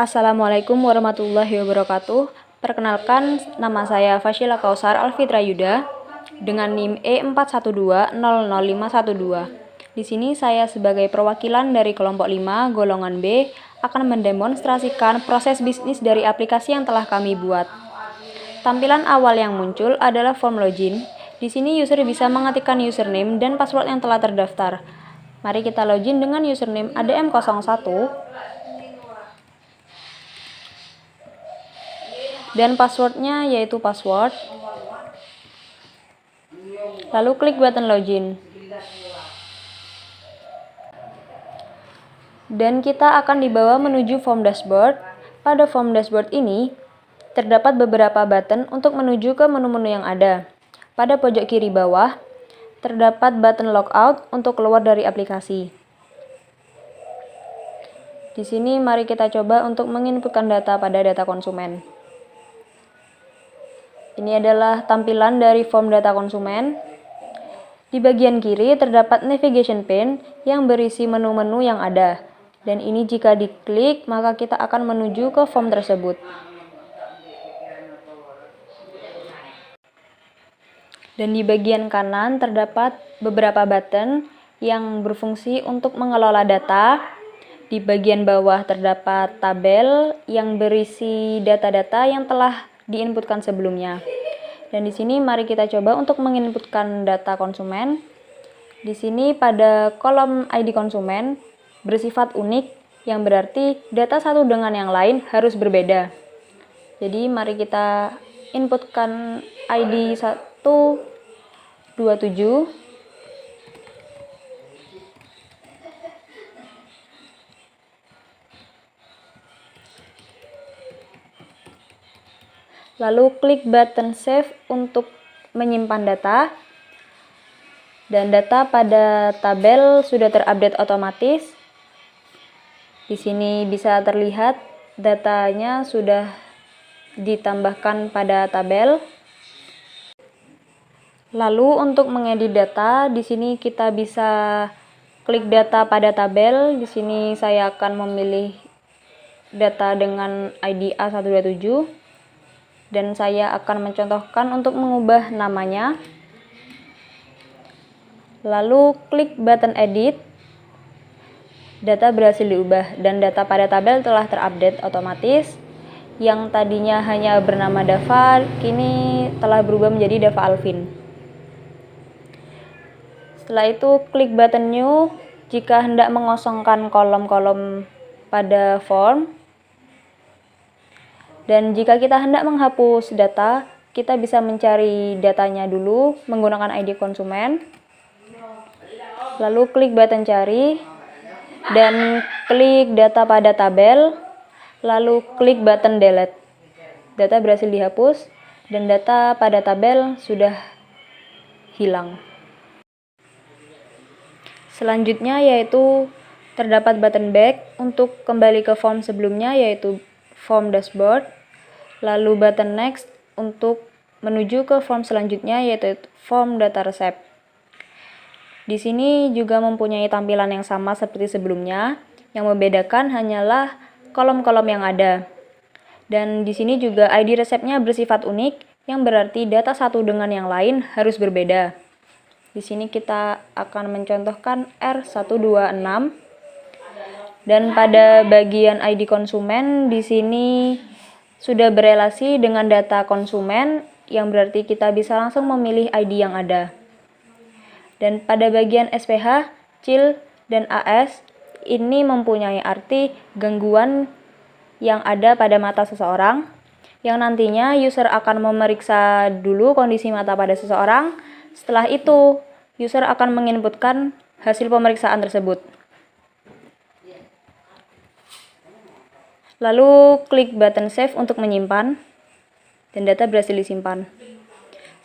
Assalamualaikum warahmatullahi wabarakatuh. Perkenalkan, nama saya Fasyila Kausar Alfitra Yuda dengan NIM E41200512. Di sini saya sebagai perwakilan dari kelompok 5 golongan B akan mendemonstrasikan proses bisnis dari aplikasi yang telah kami buat. Tampilan awal yang muncul adalah form login. Di sini user bisa mengetikkan username dan password yang telah terdaftar. Mari kita login dengan username ADM01 dan passwordnya yaitu password. Lalu klik button login. Dan kita akan dibawa menuju form dashboard. Pada form dashboard ini terdapat beberapa button untuk menuju ke menu-menu yang ada. Pada pojok kiri bawah terdapat button logout untuk keluar dari aplikasi. Di sini mari kita coba untuk menginputkan data pada data konsumen. Ini adalah tampilan dari form data konsumen. Di bagian kiri terdapat navigation pane yang berisi menu-menu yang ada. Dan ini jika diklik, maka kita akan menuju ke form tersebut. Dan di bagian kanan terdapat beberapa button yang berfungsi untuk mengelola data. Di bagian bawah terdapat tabel yang berisi data-data yang telah diinputkan sebelumnya. Dan di sini mari kita coba untuk menginputkan data konsumen. Di sini pada kolom ID konsumen bersifat unik, yang berarti data satu dengan yang lain harus berbeda. Jadi mari kita inputkan ID 127. Lalu klik button save untuk menyimpan data. Dan data pada tabel sudah terupdate otomatis. Di sini bisa terlihat datanya sudah ditambahkan pada tabel. Lalu untuk mengedit data, di sini kita bisa klik data pada tabel. Di sini saya akan memilih data dengan ID A127 dan saya akan mencontohkan untuk mengubah namanya. Lalu klik button edit. Data berhasil diubah dan data pada tabel telah terupdate otomatis. Yang tadinya hanya bernama Dava, kini telah berubah menjadi Dava Alvin. Setelah itu klik button new jika hendak mengosongkan kolom-kolom pada form. Dan jika kita hendak menghapus data, kita bisa mencari datanya dulu menggunakan ID konsumen. Lalu klik button cari dan klik data pada tabel, lalu klik button delete. Data berhasil dihapus dan data pada tabel sudah hilang. Selanjutnya yaitu terdapat button back untuk kembali ke form sebelumnya yaitu form dashboard. Lalu button next untuk menuju ke form selanjutnya yaitu form data receipt. Di sini juga mempunyai tampilan yang sama seperti sebelumnya. Yang membedakan hanyalah kolom-kolom yang ada. Dan di sini juga ID resepnya bersifat unik, yang berarti data satu dengan yang lain harus berbeda. Di sini kita akan mencontohkan R126. Dan pada bagian ID konsumen di sini sudah berelasi dengan data konsumen, yang berarti kita bisa langsung memilih ID yang ada. Dan pada bagian SPH, CIL, dan AS, ini mempunyai arti gangguan yang ada pada mata seseorang, yang nantinya user akan memeriksa dulu kondisi mata pada seseorang. Setelah itu, user akan menginputkan hasil pemeriksaan tersebut. Lalu klik button save untuk menyimpan, dan data berhasil disimpan.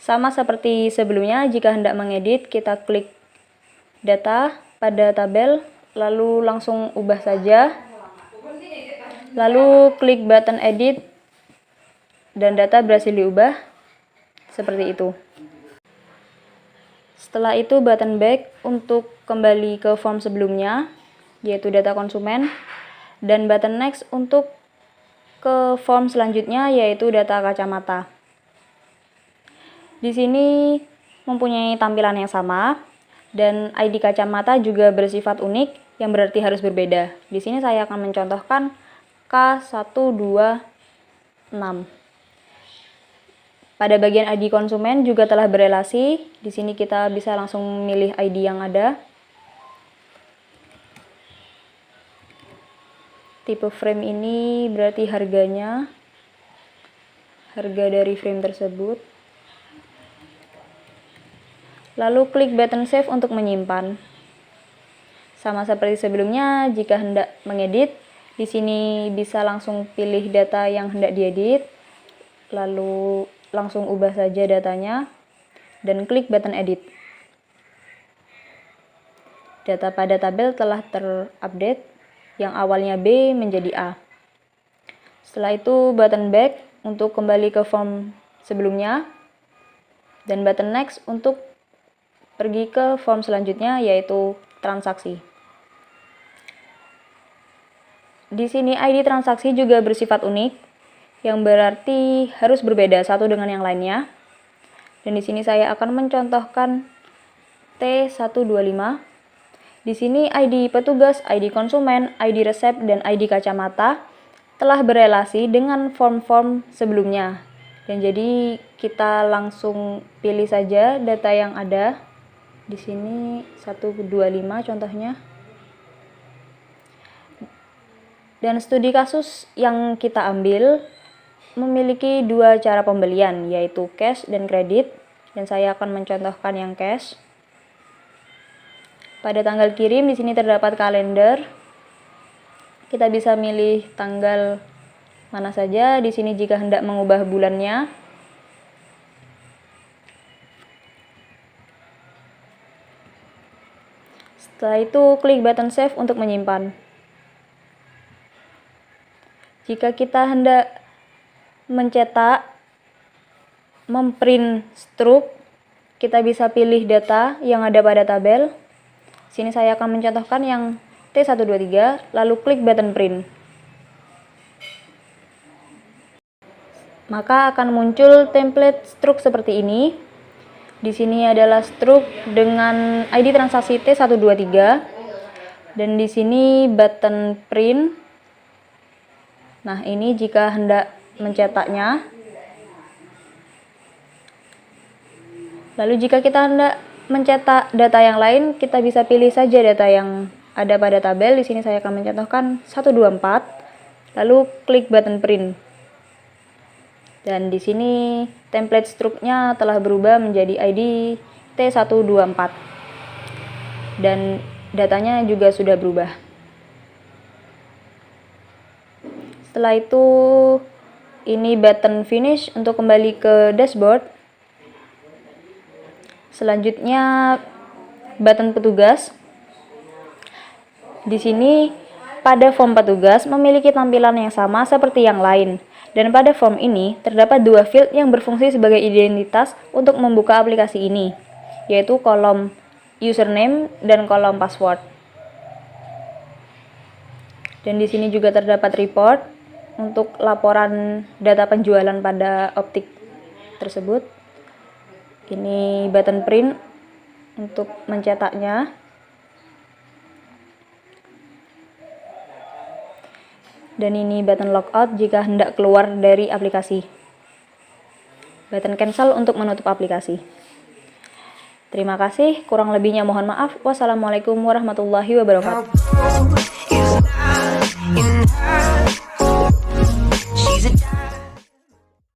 Sama seperti sebelumnya, jika hendak mengedit, kita klik data pada tabel, lalu langsung ubah saja. Lalu klik button edit, dan data berhasil diubah, seperti itu. Setelah itu button back untuk kembali ke form sebelumnya, yaitu data konsumen, dan button next untuk ke form selanjutnya, yaitu data kacamata. Di sini mempunyai tampilan yang sama dan ID kacamata juga bersifat unik yang berarti harus berbeda. Di sini saya akan mencontohkan K126. Pada bagian ID konsumen juga telah berelasi. Di sini kita bisa langsung memilih ID yang ada. Tipe frame ini berarti harganya, harga dari frame tersebut. Lalu klik button save untuk menyimpan. Sama seperti sebelumnya, jika hendak mengedit, di sini bisa langsung pilih data yang hendak diedit, lalu langsung ubah saja datanya, dan klik button edit. Data pada tabel telah terupdate, yang awalnya B menjadi A. Setelah itu button back untuk kembali ke form sebelumnya, dan button next untuk pergi ke form selanjutnya, yaitu transaksi. Di sini ID transaksi juga bersifat unik, yang berarti harus berbeda satu dengan yang lainnya. Dan di sini saya akan mencontohkan T125. Di sini ID petugas, ID konsumen, ID resep, dan ID kacamata telah berelasi dengan form-form sebelumnya. Dan jadi kita langsung pilih saja data yang ada. Di sini 125 contohnya. Dan studi kasus yang kita ambil memiliki dua cara pembelian, yaitu cash dan kredit, dan saya akan mencontohkan yang cash. Pada tanggal kirim di sini terdapat kalender. Kita bisa milih tanggal mana saja di sini jika hendak mengubah bulannya. Setelah itu klik button save untuk menyimpan. Jika kita hendak mencetak, memprint struk, kita bisa pilih data yang ada pada tabel. Sini saya akan mencontohkan yang T123, lalu klik button print. Maka akan muncul template struk seperti ini. Di sini adalah struk dengan ID transaksi T123, dan di sini button print. Nah, ini jika hendak mencetaknya. Lalu jika kita hendak mencetak data yang lain, kita bisa pilih saja data yang ada pada tabel. Di sini saya akan mencontohkan 124, lalu klik button print. Dan di sini template struknya telah berubah menjadi ID T124. Dan datanya juga sudah berubah. Setelah itu ini button finish untuk kembali ke dashboard. Selanjutnya button petugas. Di sini pada form petugas memiliki tampilan yang sama seperti yang lain. Dan pada form ini terdapat dua field yang berfungsi sebagai identitas untuk membuka aplikasi ini, yaitu kolom username dan kolom password. Dan di sini juga terdapat report untuk laporan data penjualan pada optik tersebut. Ini button print untuk mencetaknya. Dan ini button logout jika hendak keluar dari aplikasi. Button cancel untuk menutup aplikasi. Terima kasih, kurang lebihnya mohon maaf. Wassalamualaikum warahmatullahi wabarakatuh.